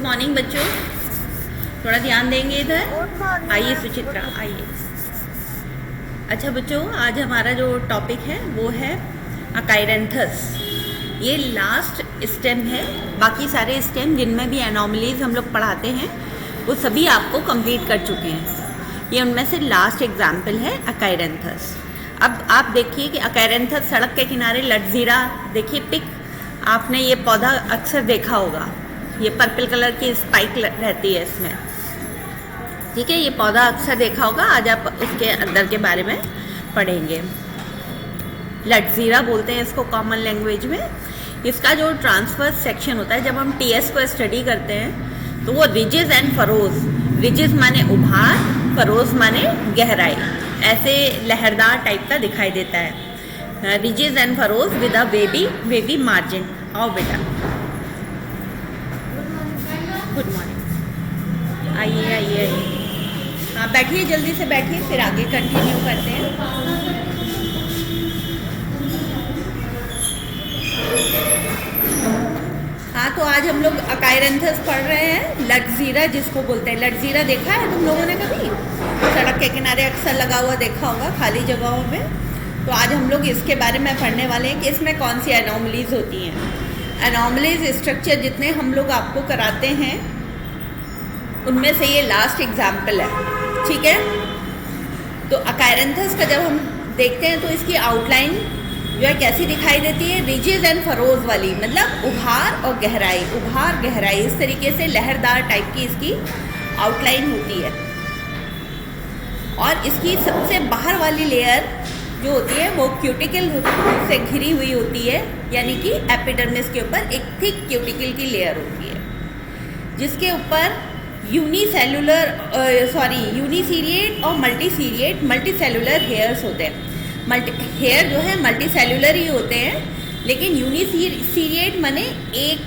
Morning बच्चों, थोड़ा ध्यान देंगे इधर। आइए सुचित्रा, आइए। अच्छा बच्चों, आज हमारा जो टॉपिक है वो है अकाइरेंथस। ये लास्ट स्टेम है। बाकी सारे स्टेम जिनमें भी एनोमलीज हम लोग पढ़ाते हैं वो सभी आपको कंप्लीट कर चुके हैं। ये उनमें से लास्ट एग्जाम्पल है अकाइरेंथस। अब आप देखिए कि अकाइरेंथस सड़क के किनारे लटजीरा, देखिए पिक, आपने ये पौधा अक्सर देखा होगा। ये पर्पल कलर की स्पाइक रहती है इसमें, ठीक है। ये पौधा अक्सर देखा होगा। आज आप उसके अंदर के बारे में पढ़ेंगे। लटजीरा बोलते हैं इसको कॉमन लैंग्वेज में। इसका जो ट्रांसवर्स सेक्शन होता है, जब हम टीएस को स्टडी करते हैं तो वो रिजेस एंड फरोज, रिजेस माने उभार, फरोज माने गहराई, ऐसे लहरदार टाइप का दिखाई देता है। Ridges and furrows with a wavy margin. आओ बेटा, गुड मॉर्निंग। आइए आइए आइए, हाँ बैठिए, जल्दी से बैठिए, फिर आगे कंटिन्यू करते हैं। हाँ, तो आज हम लोग अकाइरेंथस पढ़ रहे हैं। लटजीरा जिसको बोलते हैं, लटजीरा देखा है तुम लोगों ने कभी? सड़क के किनारे अक्सर लगा हुआ देखा होगा खाली जगहों में। तो आज हम लोग इसके बारे में पढ़ने वाले हैं कि इसमें कौन सी एनोमलीज होती हैं। एनोमलीज स्ट्रक्चर जितने हम लोग आपको कराते हैं उनमें से ये लास्ट एग्जाम्पल है, ठीक है। तो अकाइरेंथस का जब हम देखते हैं तो इसकी आउटलाइन जो है कैसी दिखाई देती है? रिजेस एंड फरोज वाली, मतलब उभार और गहराई, उभार गहराई, इस तरीके से लहरदार टाइप की इसकी आउटलाइन होती है। और इसकी सबसे बाहर वाली लेयर जो होती है वो क्यूटिकल से घिरी हुई होती है, यानी कि एपिडर्मिस के ऊपर एक थिक क्यूटिकल की लेयर होती है, जिसके ऊपर यूनिसीरिएट और मल्टीसेलुलर हेयर्स होते हैं। हेयर जो है मल्टीसेलुलर ही होते हैं, लेकिन यूनिसीरिएट माने एक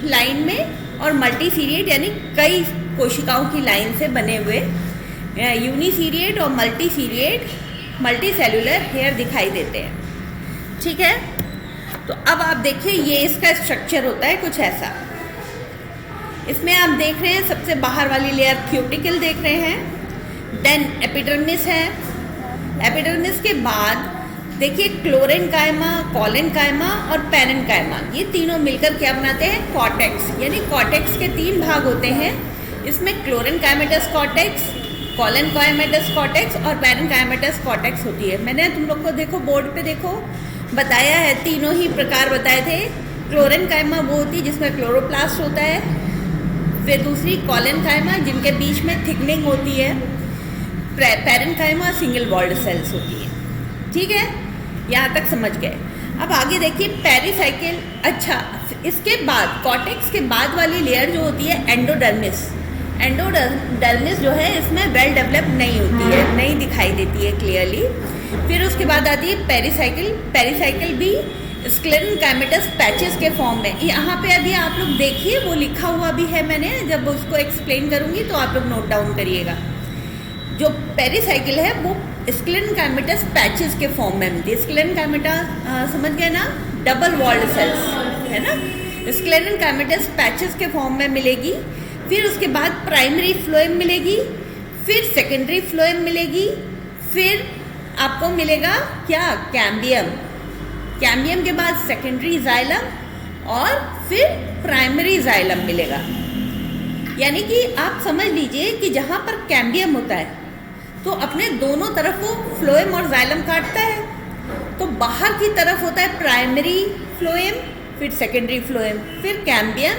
लाइन में और मल्टीसीरिएट यानी कई कोशिकाओं की लाइन से बने हुए यूनिसीरिएट और मल्टीसेलुलर हेयर दिखाई देते हैं, ठीक है। तो अब आप देखिए, ये इसका स्ट्रक्चर होता है कुछ ऐसा। इसमें आप देख रहे हैं सबसे बाहर वाली लेयर क्यूटिकल देख रहे हैं, देन एपिडर्मिस है। एपिडर्मिस के बाद देखिए क्लोरेनकाइमा, कॉलेनकाइमा और पेरेन्काइमा, ये तीनों मिलकर क्या बनाते हैं? कॉर्टेक्स। यानी कॉर्टेक्स के 3 भाग होते हैं। इसमें क्लोरेनकाइमेटस कॉर्टेक्स, कॉलेनकाइमेटस कॉर्टेक्स और पेरेन्काइमेटस कॉर्टेक्स होती है। मैंने तुम लोग को देखो बोर्ड पे देखो बताया है, तीनों ही प्रकार बताए थे। क्लोरेनकाइमा वो होती है जिसमें क्लोरोप्लास्ट होता है, फिर दूसरी कॉलेनकाइमा जिनके बीच में थिकनिंग होती है, पेरेन्काइमा सिंगल वॉल्ड सेल्स होती है, ठीक है। यहाँ तक समझ गए। अब आगे देखिए पेरिसाइकिल। अच्छा, इसके बाद कॉर्टेक्स के बाद वाली लेयर जो होती है एंडोडर्मिस। एंडोडर्मिस जो है इसमें वेल डेवलप नहीं होती है, नहीं दिखाई देती है क्लियरली। फिर उसके बाद आती है पेरिसाइकिल। पेरिसाइकिल भी स्क्लेरेनकाइमेटस पैचेस के फॉर्म में। यहाँ पे अभी आप लोग देखिए, वो लिखा हुआ भी है, मैंने जब उसको एक्सप्लेन करूँगी तो आप लोग नोट डाउन करिएगा। जो पेरिसाइकिल है वो स्क्लेरेनकाइमेटस पैचेस के फॉर्म में मिलती है। स्क्लेरेनकाइमेटा समझ गए ना, डबल वॉल्ड सेल्स है ना। स्क्लेरेनकाइमेटस पैचेस के फॉर्म में मिलेगी। फिर उसके बाद प्राइमरी फ्लोएम मिलेगी, फिर सेकेंडरी फ्लोएम मिलेगी, फिर आपको मिलेगा क्या? कैम्बियम। कैम्बियम के बाद सेकेंडरी जाइलम और फिर प्राइमरी जाइलम मिलेगा। यानी कि आप समझ लीजिए कि जहाँ पर कैम्बियम होता है तो अपने दोनों तरफ वो फ्लोएम और जाइलम काटता है। तो बाहर की तरफ होता है प्राइमरी फ्लोएम, फिर सेकेंडरी फ्लोएम, फिर कैम्बियम,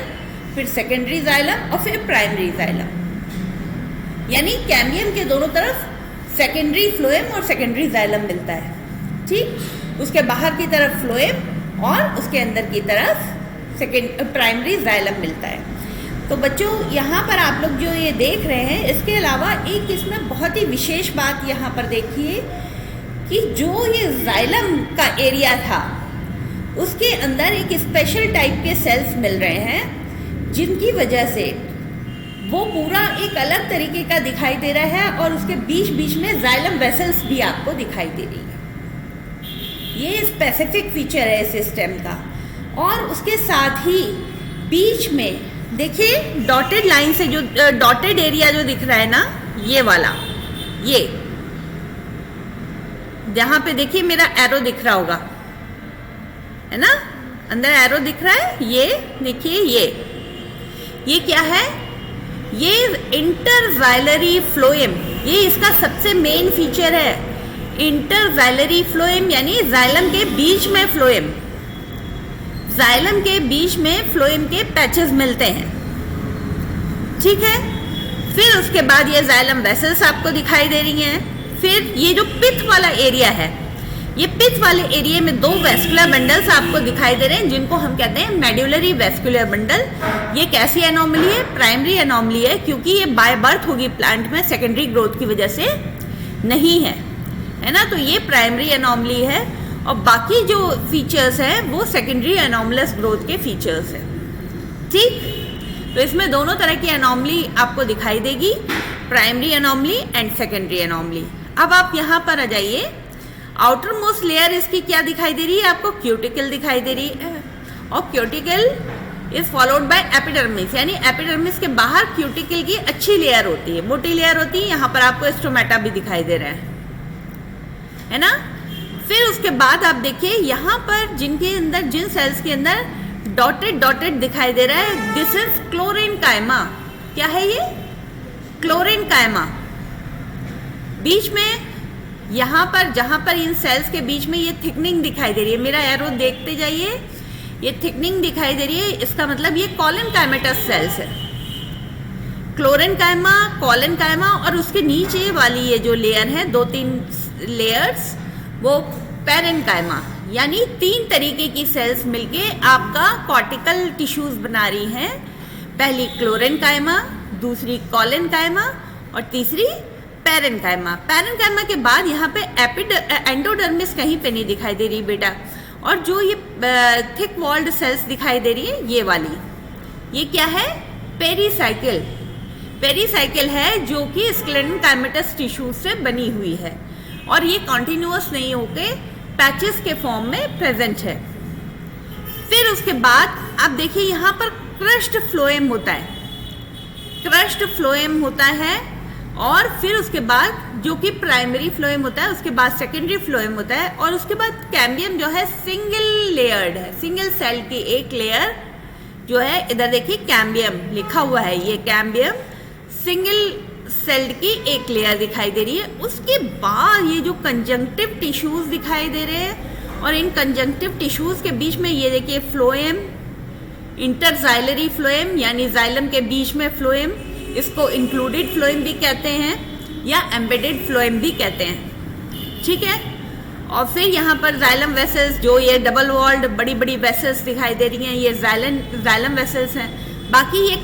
फिर सेकेंडरी जाइलम और फिर प्राइमरी जाइलम। यानी कैम्बियम के दोनों तरफ सेकेंडरी फ्लोएम और सेकेंडरी जाइलम मिलता है, ठीक। उसके बाहर की तरफ फ्लोएम और उसके अंदर की तरफ प्राइमरी जाइलम मिलता है। तो बच्चों, यहाँ पर आप लोग जो ये देख रहे हैं, इसके अलावा एक इसमें बहुत ही विशेष बात यहाँ पर देखिए कि जो ये जाइलम का एरिया था उसके अंदर एक स्पेशल टाइप के सेल्स मिल रहे हैं, जिनकी वजह से वो पूरा एक अलग तरीके का दिखाई दे रहा है और उसके बीच बीच में जाइलम वेसल्स भी आपको दिखाई दे रही है। ये स्पेसिफिक फीचर है इस स्टेम का। और उसके साथ ही बीच में देखिए डॉटेड लाइन से जो डॉटेड एरिया जो दिख रहा है ना, ये वाला, ये जहां पे देखिए मेरा एरो दिख रहा होगा, है ना, अंदर एरो दिख रहा है, ये देखिए, ये क्या है, ये इंटरजाइलरी फ्लोएम, ये इसका सबसे मेन फीचर है। इंटरजाइलरी फ्लोएम यानी जाइलम के बीच में फ्लोएम, जाइलम के बीच में फ्लोएम के पैचेस मिलते हैं, ठीक है। फिर उसके बाद ये जाइलम वेसल्स आपको दिखाई दे रही हैं। फिर ये जो पिथ वाला एरिया है, ये पिथ वाले एरिया में 2 वेस्कुलर बंडल्स आपको दिखाई दे रहे हैं, जिनको हम कहते हैं मेड्यूलरी वेस्कुलर बंडल। ये कैसी एनोमली है? प्राइमरी एनोमली है, क्योंकि ये बाय बर्थ होगी प्लांट में, सेकेंडरी ग्रोथ की वजह से नहीं है ना। तो ये प्राइमरी एनोमली है, और बाकी जो फीचर्स हैं वो सेकेंडरी एनोमलस ग्रोथ के फीचर्स हैं, ठीक। तो इसमें दोनों तरह की एनोमली आपको दिखाई देगी, primary anomaly and secondary anomaly. अब आप यहाँ पर आ जाइए, आउटर मोस्ट लेयर इसकी क्या दिखाई दे रही है आपको? क्यूटिकल दिखाई दे रही है, और cuticle is followed by epidermis, यानी एपिडर्मिस के बाहर क्यूटिकल की अच्छी लेयर होती है, मोटी लेयर होती है। यहाँ पर आपको स्टोमेटा भी दिखाई दे रहा है ना। फिर उसके बाद आप देखिए यहाँ पर जिनके अंदर, जिन सेल्स के अंदर डॉटेड दिखाई दे रहा है, दिस इज क्लोरेनकाइमा। क्या है ये? क्लोरेनकाइमा। बीच में यहाँ पर, जहां पर इन सेल्स के बीच में ये थिकनिंग दिखाई दे रही है, मेरा एरो देखते जाइए, ये थिकनिंग दिखाई दे रही है, इसका मतलब ये कॉलेनकाइमेटस सेल्स है। क्लोरेनकाइमा, कॉलेनकाइमा, और उसके नीचे वाली ये जो लेयर है, 2-3 लेयर्स, वो पेरेनकाइमा, यानी 3 तरीके की सेल्स मिलके आपका कॉर्टिकल टिश्यूज बना रही हैं। पहली क्लोरेनकाइमा, दूसरी कॉलेनकाइमा, और तीसरी पेरेनकाइमा। पेरेनकाइमा के बाद यहाँ पे एंडोडर्मिस कहीं पे नहीं दिखाई दे रही बेटा, और जो ये थिक वॉल्ड सेल्स दिखाई दे रही है, ये वाली, ये क्या है? पेरीसाइकिल। पेरीसाइकिल है जो कि स्क्लेरेनकाइमेटस टिश्यूज से बनी हुई है, और ये कॉन्टिन्यूअस नहीं होके पैचेस के फॉर्म में प्रेजेंट है। फिर उसके बाद आप देखिए यहाँ पर क्रस्ट फ्लोएम होता है, क्रस्ट फ्लोएम होता है, और फिर उसके बाद जो कि प्राइमरी फ्लोएम होता है, उसके बाद सेकेंडरी फ्लोएम होता है, और उसके बाद कैम्बियम जो है सिंगल लेयर्ड है, सिंगल सेल की एक लेयर जो है, इधर देखिए कैम्बियम लिखा हुआ है, ये कैम्बियम सिंगल सेल की एक लेयर दिखाई दे रही है। उसके बाद ये जो कंजंक्टिव टिश्यूज दिखाई दे रहे हैं, और इन कंजंक्टिव टिश्यूज के बीच में ये देखिए फ्लोएम, इंटरजाइलरी फ्लोएम यानी जाइलम के बीच में फ्लोएम, इसको इंक्लूडेड फ्लोएम भी कहते हैं या एम्बेडेड फ्लोएम भी कहते हैं, ठीक है। और फिर यहाँ पर जाइलम वेसल्स, जो ये डबल वॉल्ड बड़ी बड़ी वेसल्स दिखाई दे रही हैं, ये जाइलम वेसल्स हैं। बाकी ये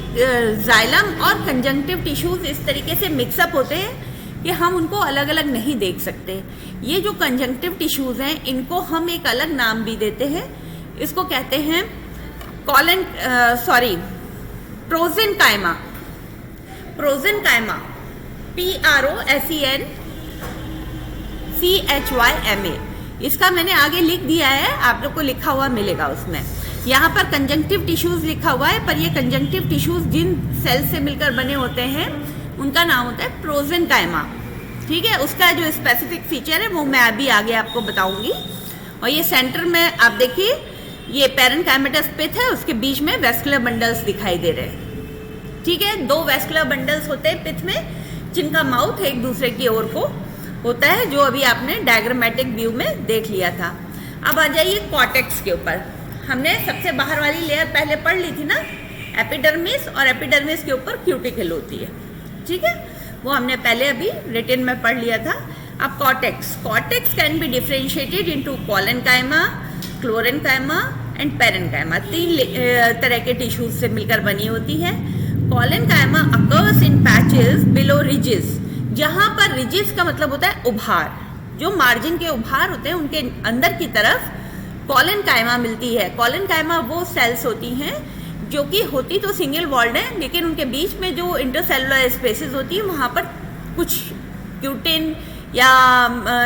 जाइलम और कंजंक्टिव टिश्यूज इस तरीके से मिक्सअप होते हैं कि हम उनको अलग अलग नहीं देख सकते। ये जो कंजंक्टिव टिश्यूज हैं, इनको हम एक अलग नाम भी देते हैं, इसको कहते हैं प्रोजेनकाइमा। प्रोजेनकाइमा, PROSENCHYMA। इसका मैंने आगे लिख दिया है, आप लोग को लिखा हुआ मिलेगा उसमें। यहाँ पर कंजंक्टिव टिश्यूज लिखा हुआ है, पर ये कंजंक्टिव टिश्यूज जिन सेल से मिलकर बने होते हैं उनका नाम होता है प्रोजेनकाइमा, ठीक है। उसका जो स्पेसिफिक फीचर है वो मैं अभी आगे आपको बताऊंगी। और ये सेंटर में आप देखिए, ये पेरेनकाइमेटस पिथ है, उसके बीच में वेस्कुलर बंडल्स दिखाई दे रहे हैं, ठीक है। 2 वेस्कुलर बंडल्स होते हैं पिथ में, जिनका माउथ एक दूसरे की ओर को होता है, जो अभी आपने डायग्रामेटिक व्यू में देख लिया था। अब आ जाइए कॉर्टेक्स के ऊपर। हमने सबसे बाहर वाली लेयर पहले पढ़ ली थी ना, एपिडर्मिस, और एपिडर्मिस के ऊपर क्यूटिकल होती है, ठीक है। वो हमने पहले अभी रिटन में पढ़ लिया था। अब cortex, cortex can be differentiated into collenchyma, chlorenchyma and parenchyma. 3 तरह के टिश्यूज से मिलकर बनी होती है। Collenchyma occurs in patches below ridges, जहां पर रिजेस का मतलब होता है उभार, जो मार्जिन के उभार होते हैं उनके अंदर की तरफ कॉलेनकाइमा मिलती है। कॉलेनकाइमा वो सेल्स होती हैं जो कि होती तो सिंगल वॉल्ड है, लेकिन उनके बीच में जो इंटरसेलुलर स्पेसेस होती है वहाँ पर कुछ क्यूटिन या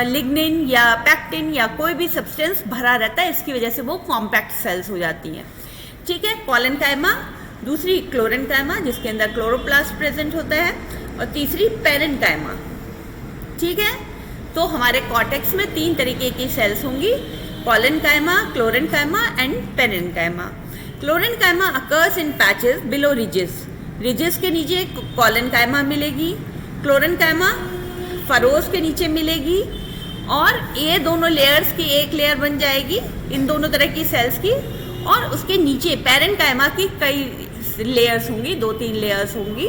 लिग्निन या पैक्टिन या कोई भी सब्सटेंस भरा रहता है, इसकी वजह से वो कॉम्पैक्ट सेल्स हो जाती हैं, ठीक है। कॉलेनकाइमा दूसरी क्लोरेनकाइमा जिसके अंदर क्लोरोप्लास्ट प्रेजेंट होता है, और तीसरी पेरेन्काइमा। ठीक है, तो हमारे कॉर्टेक्स में 3 तरीके की सेल्स होंगी, collenchyma, chlorenchyma and parenchyma. Chlorenchyma occurs in patches below ridges, ridges के नीचे कॉलेनकाइमा मिलेगी, क्लोरेनकाइमा फरोस के नीचे मिलेगी, और ये दोनों लेयर्स की एक लेयर बन जाएगी इन दोनों तरह की सेल्स की, और उसके नीचे पेरेन्काइमा की कई लेयर्स होंगी, 2-3 लेयर्स होंगी,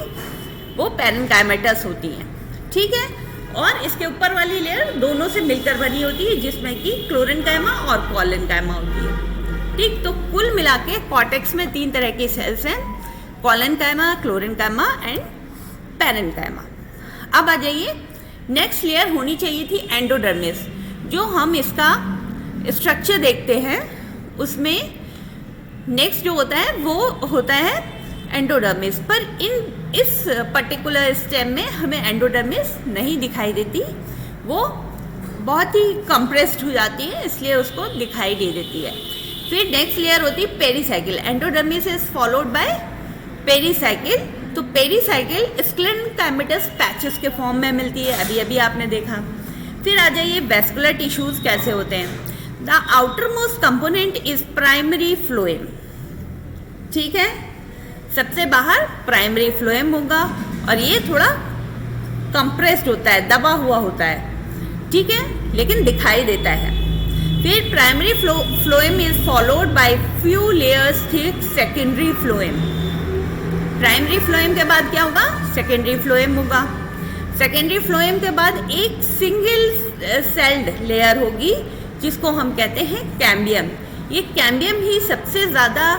वो पेरेन्काइमेटस होती हैं। ठीक है, और इसके ऊपर वाली लेयर दोनों से मिलकर बनी होती है जिसमें कि क्लोरेनकाइमा और कॉलेनकाइमा होती है। ठीक, तो कुल मिला के कॉर्टेक्स में 3 तरह की सेल्स हैं, कॉलेनकाइमा, क्लोरेनकाइमा एंड पेरेन्काइमा। अब आ जाइए, नेक्स्ट लेयर होनी चाहिए थी एंडोडर्मिस। जो हम इसका स्ट्रक्चर देखते हैं उसमें नेक्स्ट जो होता है वो होता है एंडोडर्मिस, पर इस पर्टिकुलर स्टेम में हमें एंडोडर्मिस नहीं दिखाई देती, वो बहुत ही कंप्रेस्ड हो जाती है, इसलिए उसको दिखाई दे देती है। फिर नेक्स्ट लेयर होती है pericycle, endodermis is followed by pericycle. तो पेरीसाइकिल स्क्लेरेनकाइमेटस पैचेस के फॉर्म में मिलती है, अभी अभी आपने देखा। फिर आ जाइए वेस्कुलर टिश्यूज कैसे होते हैं। The outer most component is primary phloem. ठीक है, सबसे बाहर प्राइमरी फ्लोएम होगा और ये थोड़ा कंप्रेस्ड होता है, दबा हुआ होता है। ठीक है, लेकिन दिखाई देता है। फिर primary phloem is followed by few layers thick secondary phloem. Primary phloem के बाद क्या होगा, सेकेंडरी फ्लोएम होगा। सेकेंडरी फ्लोएम के बाद एक सिंगल सेल्ड लेयर होगी जिसको हम कहते हैं कैम्बियम। ये कैम्बियम ही सबसे ज़्यादा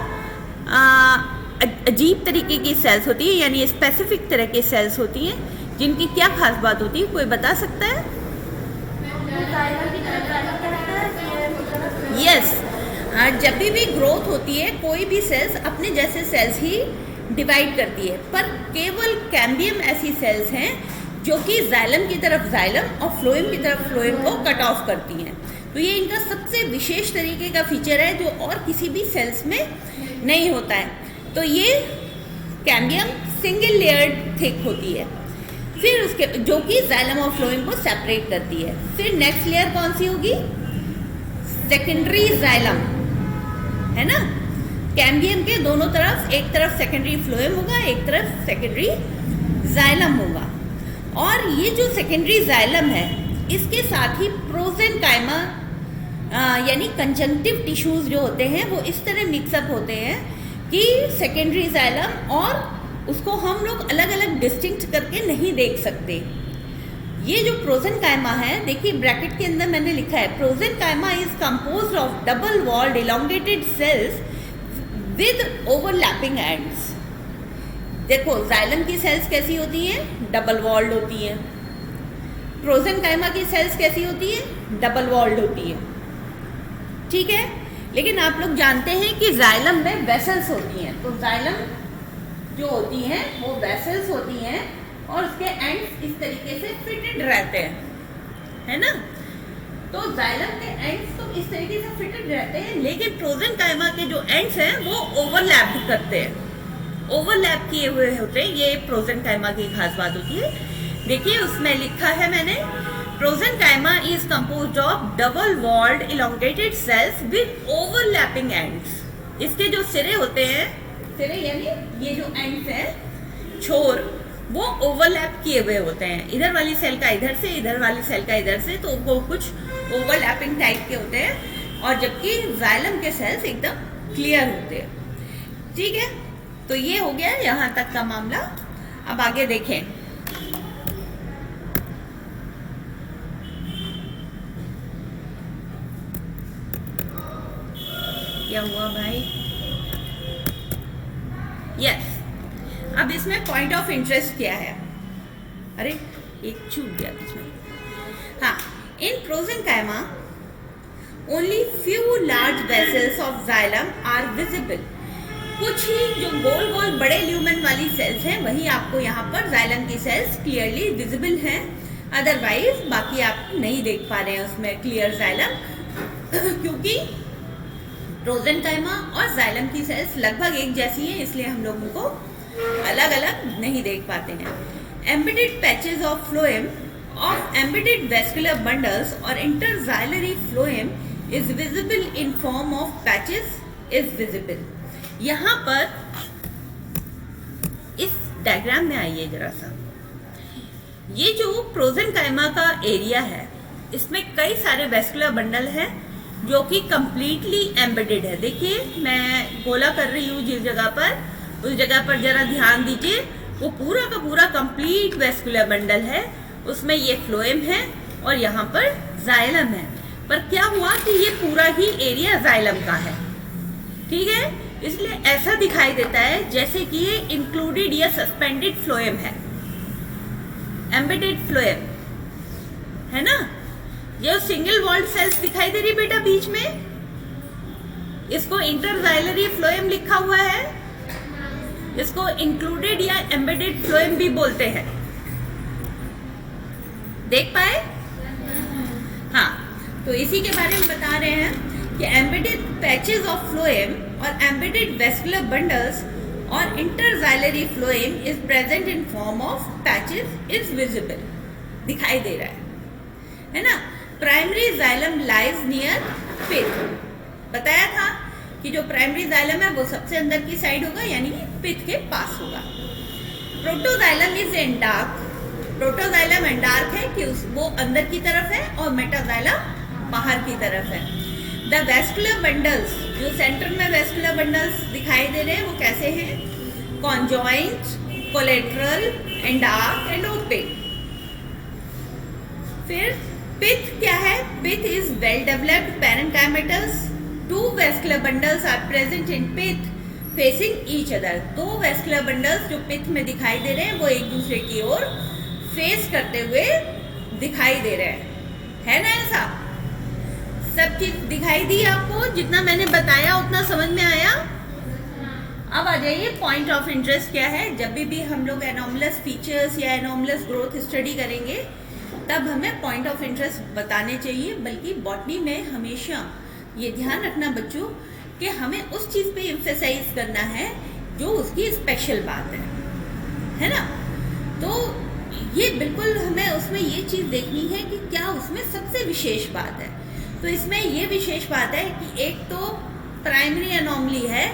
अजीब तरीके की सेल्स होती है, यानी स्पेसिफिक तरह की सेल्स होती हैं जिनकी क्या खास बात होती है, कोई बता सकता है? यस, जब भी ग्रोथ होती है कोई भी सेल्स अपने जैसे सेल्स ही डिवाइड करती है, पर केवल कैम्बियम ऐसी सेल्स हैं जो कि जाइलम की तरफ जाइलम और फ्लोएम की तरफ फ्लोएम को कट ऑफ करती हैं। तो ये इनका सबसे विशेष तरीके का फीचर है जो और किसी भी सेल्स में नहीं होता है। तो ये कैम्बियम सिंगल लेयर्ड थिक होती है, फिर उसके जो कि जाइलम और फ्लोएम को सेपरेट करती है। फिर नेक्स्ट लेयर कौन सी होगी, सेकेंडरी जाइलम, है ना। कैम्बियम के दोनों तरफ, एक तरफ सेकेंडरी फ्लोएम होगा, एक तरफ सेकेंडरी जाइलम होगा। और ये जो सेकेंडरी जाइलम है इसके साथ ही प्रोजेनकाइमा यानी कंजंक्टिव टिश्यूज जो होते हैं वो इस तरह मिक्सअप होते हैं कि सेकेंडरी जाइलम और उसको हम लोग अलग अलग डिस्टिंक्ट करके नहीं देख सकते। ये जो प्रोजेनकाइमा है, देखिए ब्रैकेट के अंदर मैंने लिखा है, prosenchyma is composed of double walled elongated cells with overlapping ends. देखो जाइलम की सेल्स कैसी होती हैं, डबल वॉल्ड होती हैं। प्रोजेनकाइमा की सेल्स कैसी होती हैं, डबल वॉल्ड होती है। ठीक है, लेकिन आप लोग जानते हैं कि जाइलम में वेसल्स होती हैं। तो जाइलम जो होती हैं वो वेसल्स होती हैं और उसके एंड्स इस तरीके से फिटेड रहते हैं, है ना। तो जाइलम के एंड्स तो इस तरीके से फिटेड रहते हैं, लेकिन प्रोजेनकाइमा के जो एंड्स हैं वो ओवरलैप करते हैं, ओवरलैप किए हुए होते हैं। ये प्रोजेनकाइमा की खास बात होती है। देखिए उसमें लिखा है मैंने, prosenchyma is composed of double walled elongated cells with overlapping ends. इसके जो सिरे होते हैं, सिरे यानी ये जो एंड्स हैं, छोर, वो ओवरलैप किए हुए होते हैं। इधर वाली सेल का इधर से, इधर वाली सेल का इधर से, तो वो कुछ ओवरलैपिंग टाइप के होते हैं, और जबकि जाइलम के सेल्स एकदम क्लियर होते हैं। ठीक है, तो ये हो गया यहाँ तक का मामला। अब आगे देखें, क्या हुआ भाई। यस, अब इसमें पॉइंट ऑफ इंटरेस्ट क्या है, अरे एक छूट गया इसमें। हाँ, in prosenchyma only few large vessels of xylem are visible. कुछ ही जो गोल गोल बड़े ल्यूमेन वाली सेल्स हैं वही आपको यहाँ पर जाइलम की सेल्स क्लियरली विजिबल हैं, अदरवाइज बाकी आप नहीं देख पा रहे हैं उसमें क्लियर जाइलम, क्योंकि प्रोजेनकाइमा और जाइलम की सेल्स लगभग एक जैसी हैं, इसलिए हम लोग उनको अलग अलग नहीं देख पाते हैं। Embedded patches of phloem of embedded vascular bundles or interxylary phloem is visible in form of patches is visible। यहाँ पर इस डायग्राम में आइए जरा सा, ये जो प्रोजेनकाइमा का एरिया है इसमें कई सारे वेस्कुलर बंडल हैं जो कि कंप्लीटली एम्बेडेड है। देखिए मैं गोला कर रही हूँ जिस जगह पर, उस जगह पर जरा ध्यान दीजिए, वो पूरा का पूरा कंप्लीट वेस्कुलर बंडल है, उसमें ये फ्लोएम है और यहाँ पर जाइलम है। पर क्या हुआ कि ये पूरा ही एरिया जाइलम का है, ठीक है, इसलिए ऐसा दिखाई देता है जैसे कि ये इंक्लूडेड या सस्पेंडेड फ्लोएम है, एम्बेडेड फ्लोएम है ना। ये सिंगल वॉल्ड सेल्स दिखाई दे रही बेटा बीच में, इसको इंटरजाइलरी फ्लोएम लिखा हुआ है, इसको इंक्लूडेड या एम्बेडेड फ्लोएम भी बोलते हैं। देख पाए? हाँ, तो इसी के बारे में बता रहे हैं कि एम्बेडेड पैचेस ऑफ फ्लोएम और एम्बेडेड वेस्कुलर बंडल्स और interxylary phloem is present in form of patches is visible, दिखाई दे रहा है ना। Primary xylem lies near pith, बताया था कि जो प्राइमरी जाइलम है वो सबसे अंदर की साइड होगा, यानी कि पिथ के पास होगा। Protoxylem is in dark, protoxylem and dark है कि वो अंदर की तरफ है और मेटाजाइलम बाहर की तरफ है। द वेस्कुलर बंडल्स, जो सेंटर में वेस्कुलर बंडल्स दिखाई दे रहे हैं वो कैसे हैं? Conjoint, collateral and dark and opaque. फिर पिथ क्या है? Pith is well developed parenchymatous, two vascular bundles are present in pith facing each other. दो वेस्कुलर बंडल्स जो पिथ में दिखाई दे रहे हैं वो एक दूसरे की ओर फेस करते हुए दिखाई दे रहे हैं, है ना। ऐसा सब चीज दिखाई दी आपको, जितना मैंने बताया उतना समझ में आया। अब आ जाइए पॉइंट ऑफ इंटरेस्ट क्या है। जब भी हम लोग एनोमलस फीचर्स या एनोमलस ग्रोथ स्टडी करेंगे तब हमें पॉइंट ऑफ इंटरेस्ट बताने चाहिए, बल्कि बॉटनी में हमेशा ये ध्यान रखना बच्चों कि हमें उस चीज पे एम्फेसाइज करना है जो उसकी स्पेशल बात है ना। तो ये बिल्कुल हमें उसमें ये चीज देखनी है कि क्या उसमें सबसे विशेष बात है। तो इसमें ये विशेष बात है कि एक तो प्राइमरी एनोमली है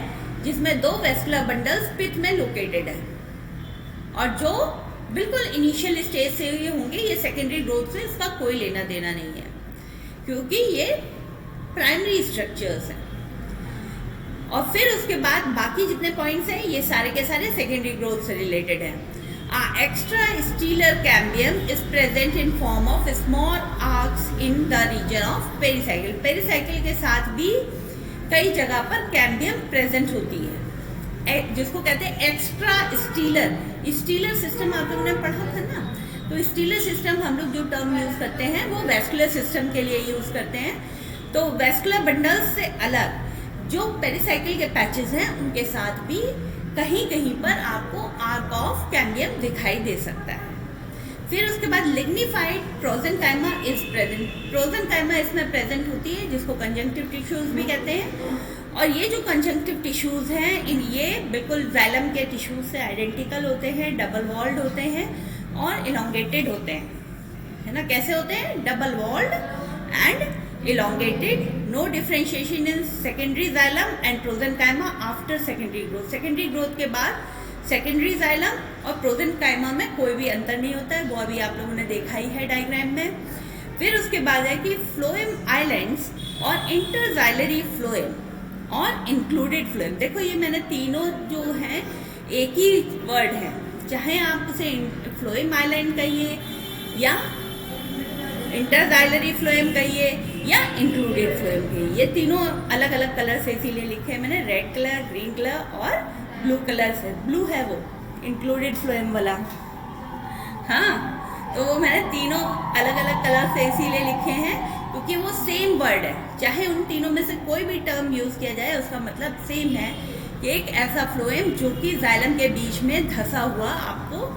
जिसमें दो वेस्कुलर बंडल्स पिथ में लोकेटेड है, और जो बिल्कुल इनिशियल स्टेज से ये होंगे, ये सेकेंडरी ग्रोथ से इसका कोई लेना देना नहीं है क्योंकि ये प्राइमरी स्ट्रक्चर्स हैं। और फिर उसके बाद बाकी जितने पॉइंट्स हैं ये सारे के सारे सेकेंडरी ग्रोथ से रिलेटेड हैं। Extra stelar cambium is present in form of small arcs in the region of pericycle. Pericycle के साथ भी कई जगह पर कैम्बियम प्रेजेंट होती है, जिसको कहते हैं एक्स्ट्रा स्टीलर। स्टीलर सिस्टम आप लोगों ने पढ़ा था ना, तो स्टीलर सिस्टम हम लोग जो टर्म यूज करते हैं वो वेस्कुलर सिस्टम के लिए यूज करते हैं। तो वेस्कुलर बंडल्स से अलग जो पेरिसाइकिल के पैचेस हैं उनके साथ भी कहीं कहीं पर आपको आर्क ऑफ कैम्बियम दिखाई दे सकता है। फिर उसके बाद लिग्निफाइड प्रोजेनकाइमा इज प्रेजेंट। प्रोजेनकाइमा इसमें प्रेजेंट होती है जिसको कंजंक्टिव टिश्यूज भी कहते हैं, और ये जो कंजंक्टिव टिश्यूज हैं ये बिल्कुल जाइलम के टिश्यूज से आइडेंटिकल होते हैं, डबल वॉल्ड होते हैं और इलोंगेटेड होते हैं, है ना। कैसे होते हैं? Double walled and elongated, no differentiation in secondary xylem and prosenchyma after secondary growth। secondary growth के बाद secondary xylem और prosenchyma में कोई भी अंतर नहीं होता है, वो अभी आप लोगों ने देखा ही है डायग्राम में। फिर उसके बाद है कि phloem islands और interxylary phloem और included phloem। देखो ये मैंने तीनों जो हैं एक ही वर्ड है, चाहे आप उसे phloem island कहिए या इंटरजाइलरी फ्लोएम कहिए या इंक्लूडेड फ्लोएम कहिए। ये तीनों अलग अलग कलर से इसीलिए लिखे हैं मैंने, रेड कलर, ग्रीन कलर और ब्लू कलर से। ब्लू है वो इंक्लूडेड फ्लोएम वाला, हाँ। तो वो मैंने तीनों अलग अलग कलर से इसीलिए लिखे हैं क्योंकि वो सेम वर्ड है, चाहे उन तीनों में से कोई भी टर्म यूज किया जाए उसका मतलब सेम है कि एक ऐसा फ्लोएम जो कि जाइलम के बीच में धंसा हुआ आपको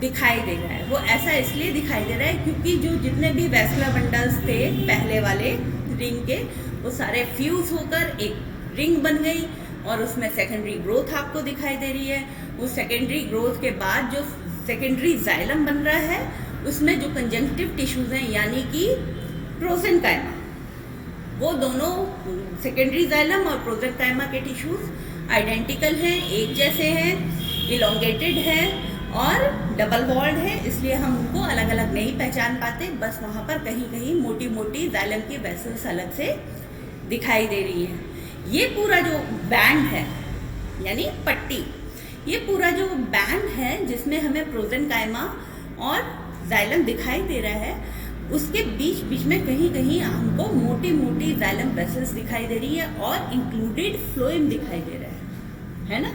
दिखाई दे रहा है। वो ऐसा इसलिए दिखाई दे रहा है क्योंकि जो जितने भी वेस्कुलर बंडल्स थे पहले वाले रिंग के वो सारे फ्यूज होकर एक रिंग बन गई और उसमें सेकेंडरी ग्रोथ आपको दिखाई दे रही है। उस सेकेंडरी ग्रोथ के बाद जो सेकेंडरी जाइलम बन रहा है उसमें जो कंजंक्टिव टिश्यूज हैं यानी कि प्रोजेनकाइमा, वो दोनों सेकेंडरी जाइलम और प्रोजेनकाइमा के टिश्यूज आइडेंटिकल हैं, एक जैसे हैं, इलोंगेटेड है और डबल वॉल्ड है, इसलिए हम उनको अलग अलग नहीं पहचान पाते। बस वहाँ पर कहीं कहीं मोटी मोटी जाइलम की वेसल्स अलग से दिखाई दे रही है। ये पूरा जो बैंड है यानी पट्टी, ये पूरा जो बैंड है जिसमें हमें प्रोजेनकाइमा और जाइलम दिखाई दे रहा है, उसके बीच बीच में कहीं कहीं हमको मोटी मोटी जाइलम वेसल्स दिखाई दे रही है और इंक्लूडेड फ्लोएम दिखाई दे रहा है ना?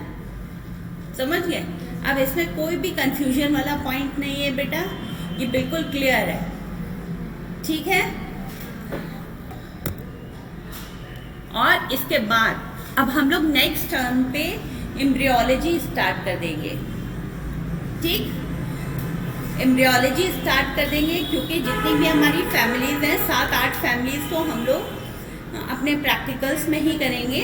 समझ गए? अब इसमें कोई भी कंफ्यूजन वाला पॉइंट नहीं है बेटा, ये बिल्कुल क्लियर है, ठीक है? और इसके बाद अब हम लोग नेक्स्ट टर्म पे एम्ब्रियोलॉजी स्टार्ट कर देंगे, ठीक? एम्ब्रियोलॉजी स्टार्ट कर देंगे क्योंकि जितनी भी हमारी फैमिलीज हैं, 7-8 फैमिलीज तो हम लोग अपने प्रैक्टिकल्स में ही करेंगे,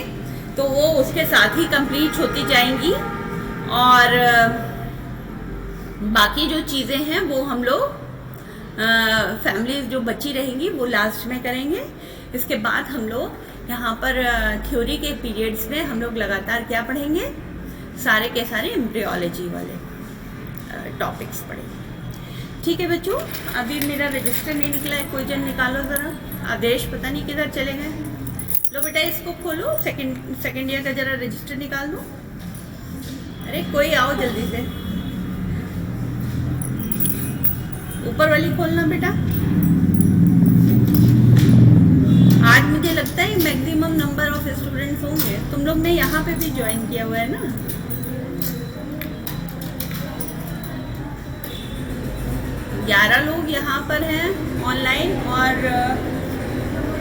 तो वो उसके साथ ही कंप्लीट होती जाएंगी और बाकी जो चीज़ें हैं वो हम लोग फैमिलीज जो बची रहेंगी वो लास्ट में करेंगे। इसके बाद हम लोग यहाँ पर थ्योरी के पीरियड्स में हम लोग लगातार क्या पढ़ेंगे, सारे के सारे एम्ब्रियोलॉजी वाले टॉपिक्स पढ़ेंगे, ठीक है बच्चों? अभी मेरा रजिस्टर नहीं निकला है, कोई जन निकालो ज़रा, आदेश पता नहीं किधर चले गए। लो बेटा इसको खोलो, सेकेंड ईयर का ज़रा रजिस्टर निकाल दो। अरे कोई आओ जल्दी से, ऊपर वाली खोलना बेटा। आज मुझे लगता है मैक्सिमम नंबर ऑफ स्टूडेंट्स होंगे, तुम लोग ने यहाँ पे भी ज्वाइन किया हुआ है ना? 11 लोग यहाँ पर हैं ऑनलाइन और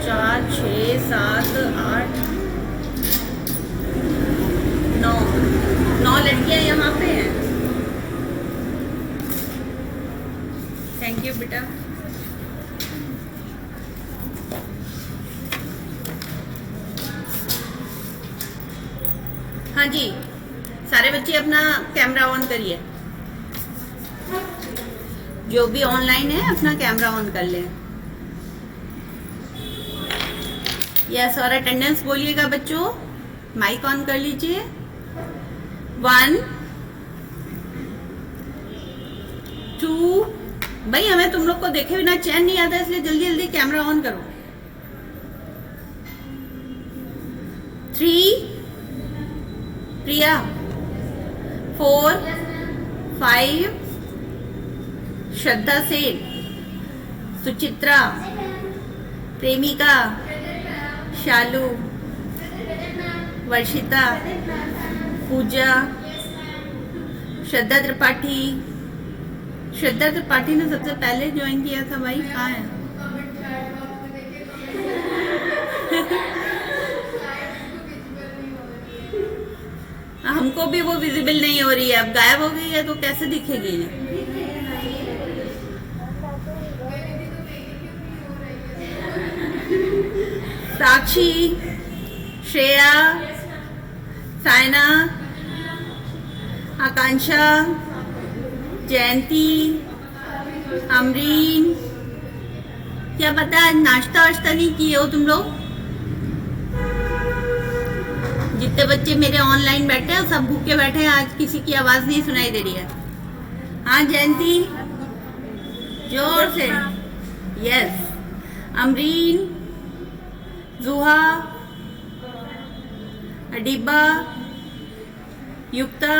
4, 6, 7, 8, 9 लड़कियाँ यहाँ पे हैं। थैंक यू बेटा। हाँ जी, सारे बच्चे अपना कैमरा ऑन करिए, जो भी ऑनलाइन है अपना कैमरा ऑन कर ले। यस, और अटेंडेंस बोलिएगा बच्चों, माइक ऑन कर लीजिए। 1 2, भाई हमें तुम लोग को देखे बिना चैन नहीं आता, इसलिए जल्दी जल्दी कैमरा ऑन करो। 3 प्रिया, 4 5 श्रद्धा सेन, सुचित्रा, प्रेमिका, शालू, वर्षिता, पूजा, श्रद्धा त्रिपाठी। श्रद्धा त्रिपाठी ने सबसे पहले ज्वाइन किया था भाई, कहाँ है? हमको भी वो विजिबल नहीं हो रही है, अब गायब हो गई है तो कैसे दिखेगी ये? साक्षी, श्रेया, सायना, आकांक्षा, जयंती, अमरीन, क्या पता आज नाश्ता वाश्ता नहीं किए हो तुम लोग? जितने बच्चे मेरे ऑनलाइन बैठे हैं सब भूखे बैठे हैं, आज किसी की आवाज नहीं सुनाई दे रही है। हाँ जयंती, जोर से। यस, अमरीन, जुहा, अडीबा, युक्ता,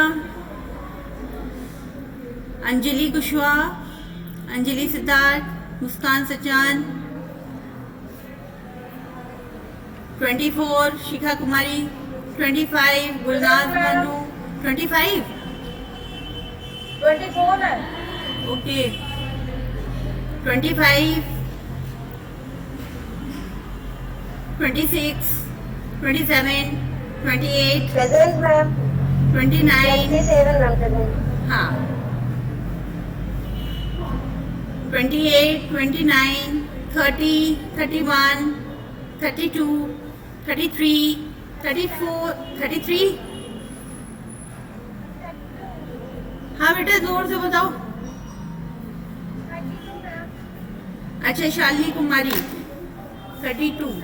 अंजलि कुशवाहा, अंजलि सिद्धार्थ, मुस्कान सचान, 24 शिखा कुमारी, 25 गुलनाज मनु, 25 24 है। Okay, 25 26 27 28 present ma'am. 29 27 ma'am present. हाँ 28 29 30 31 32 33 34, 33। हाँ बेटा जोर से बताओ। अच्छा शालिनी कुमारी 32,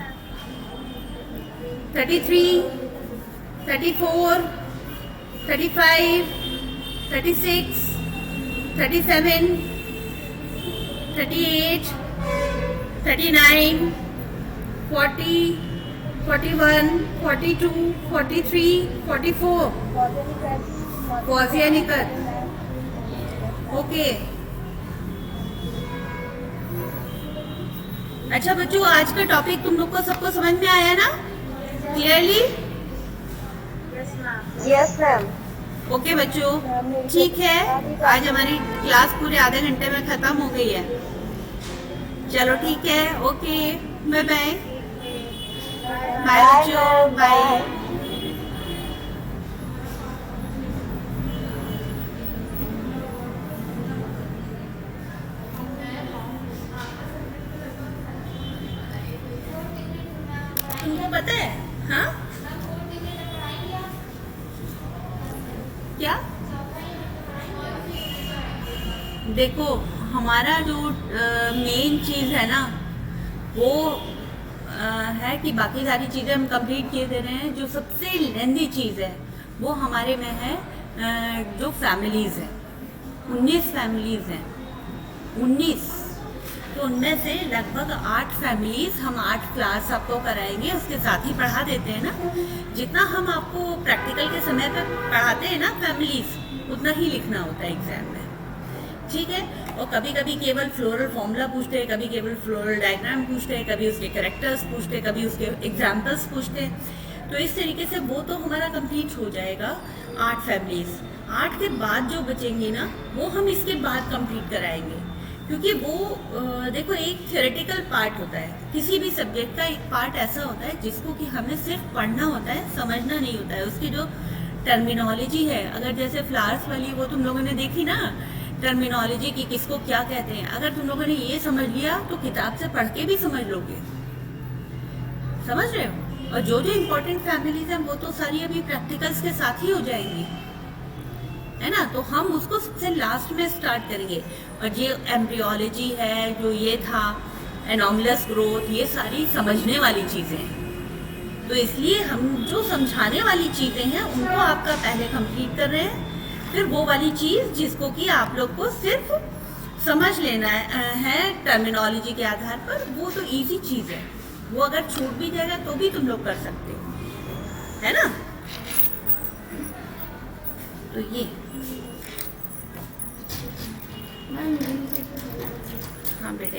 33, 34, 35, 36, 37, 38, 39, 40, 41, 42, 43, 44। फौजिया निकल। ओके। अच्छा बच्चों, आज का टॉपिक तुम लोग को सबको समझ में आया ना क्लियरली? Yes ma'am. ओके बच्चों, ठीक है। आज हमारी क्लास पूरे आधे घंटे में खत्म हो गई है। चलो ठीक है, ओके, बाय बाय। बाय बच्चों, बाय। तुमको पता है? हाँ क्या? देखो हमारा जो मेन चीज है ना वो है कि बाकी सारी चीजें हम कंप्लीट किए दे रहे हैं। जो सबसे लेंदी चीज है वो हमारे में है जो फैमिलीज है। 19 फैमिलीज हैं, 19। तो उनमें से लगभग 8 फैमिलीज हम 8 क्लास आपको कराएंगे, उसके साथ ही पढ़ा देते हैं ना। जितना हम आपको प्रैक्टिकल के समय पे पढ़ाते हैं ना फैमिलीज, उतना ही लिखना होता है एग्जाम में, ठीक है। और कभी कभी केवल फ्लोरल फॉर्मूला पूछते हैं, कभी केवल फ्लोरल डायग्राम पूछते हैं, कभी उसके कैरेक्टर्स पूछते हैं, कभी उसके एग्जाम्पल्स पूछते हैं। तो इस तरीके से वो तो हमारा कंप्लीट हो जाएगा 8 फैमिलीज। 8 के बाद जो बचेंगी ना वो हम इसके बाद कंप्लीट कराएंगे, क्योंकि वो देखो एक थ्योरेटिकल पार्ट होता है। किसी भी सब्जेक्ट का एक पार्ट ऐसा होता है जिसको कि हमें सिर्फ पढ़ना होता है, समझना नहीं होता है। उसकी जो टर्मिनोलॉजी है, अगर जैसे फ्लावर्स वाली वो तुम लोगों ने देखी ना टर्मिनोलॉजी की, किसको क्या कहते हैं, अगर तुम लोगों ने ये समझ लिया तो किताब से पढ़ के भी समझ लोगे, समझ रहे हो। और जो जो इम्पोर्टेंट फैमिलीज हैं वो तो सारी अभी प्रैक्टिकल्स के साथ ही हो जाएंगी, है ना। तो हम उसको सबसे लास्ट में स्टार्ट करेंगे। और जो एम्ब्रियोलॉजी है, जो ये था एनोमलस ग्रोथ, ये सारी समझने वाली चीजें हैं। तो इसलिए हम जो समझाने वाली चीजें हैं उनको आपका पहले कंप्लीट कर रहे हैं। फिर वो वाली चीज जिसको कि आप लोग को सिर्फ समझ लेना है टर्मिनोलॉजी के आधार पर, वो तो इजी चीज है। वो अगर छूट भी जाएगा तो भी तुम लोग कर सकते हो, है ना। तो ये हाँ बेटा